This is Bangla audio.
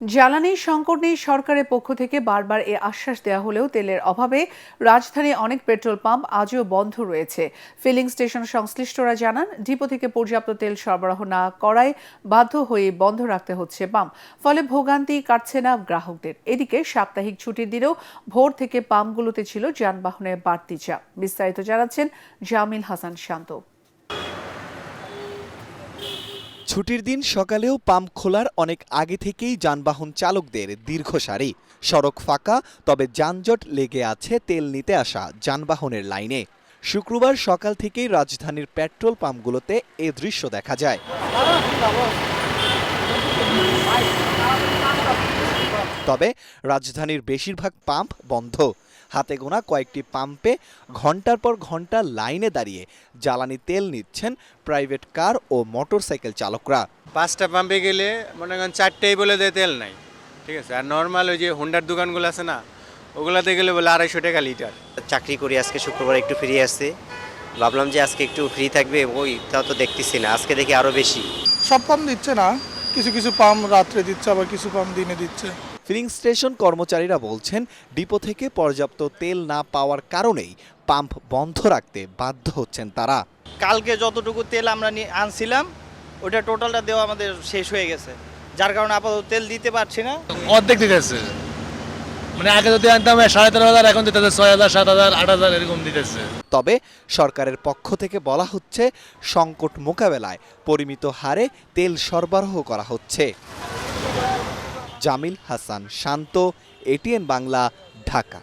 জ্বালানি সংকট নিয়ে সরকারের পক্ষ থেকে বারবার এ আশ্বাস দেওয়া হলেও তেলের অভাবে রাজধানীর অনেক পেট্রোল পাম্প আজও বন্ধ রয়েছে। ফিলিং স্টেশন সংশ্লিষ্টরা জানান, ডিপো থেকে পর্যাপ্ত তেল সরবরাহ না করায় বাধ্য হয়ে বন্ধ রাখতে হচ্ছে পাম্প। ফলে ভোগান্তি কাটছে না গ্রাহকদের। এদিকে সাপ্তাহিক ছুটির দিনেও ভোর থেকে পাম্পগুলোতে ছিল যানবাহনের বাড়তি চাপ। বিস্তারিত জানাচ্ছেন জামিল হাসান শান্ত। ছুটির দিন সকালেও পাম্প খোলার অনেক আগে থেকেই যানবাহন চালকদের দীর্ঘ সারি। সড়ক ফাঁকা, তবে যানজট লেগে আছে তেল নিতে আসা যানবাহনের লাইনে। শুক্রবার সকাল থেকেই রাজধানীর পেট্রোল পাম্পগুলোতে এ দৃশ্য দেখা যায়। তবে রাজধানীর বেশিরভাগ পাম্প বন্ধ। হাতে গোনা কয়েকটি পাম্পে ঘন্টার পর ঘন্টা লাইনে দাঁড়িয়ে জ্বালানি তেল নিচ্ছেন প্রাইভেট কার ও মোটরসাইকেল চালকরা। 5টা পাম্পে গেলে মনে করেন 4টেই বলে দেয় তেল নাই, ঠিক আছে। আর নর্মাল ওই যে হোন্ডার দোকানগুলো আছে না, ওগুলাতে গেলে বলে 250 টাকা লিটার। চাকরি করি, আজকে শুক্রবার একটু ফ্রি আসছে, ভাবলাম যে আজকে একটু ফ্রি থাকবে, ওই তাও তো দেখতেছি না, আজকে দেখি আরো বেশি। সব পাম্প দিচ্ছে না, কিছু কিছু পাম্প রাত্রে দিচ্ছে, আবার কিছু পাম্প দিনে দিচ্ছে। ফিলিং স্টেশন কর্মচারীরা বলছেন, ডিপো থেকে পর্যাপ্ত তেল না পাওয়ার কারণেই পাম্প বন্ধ রাখতে বাধ্য হচ্ছেন তারা। কালকে যতটুকু তেল আমরা আনছিলাম ওটা টোটালটা দেওয়া আমাদের শেষ হয়ে গেছে, যার কারণে আপাতত তেল দিতে পারছি না। অর্ধেক দিতেছে, মানে আগে যদি আনতাম 13,500, এখন দিতেছে 6,000, 7,000, 8,000 এরকম দিতেছে। তবে সরকারের পক্ষ থেকে বলা হচ্ছে, সংকট মোকাবেলায় পরিমিত হারে তেল সরবরাহ করা হচ্ছে। জামিল হাসান শান্ত, এটিএন বাংলা, ঢাকা।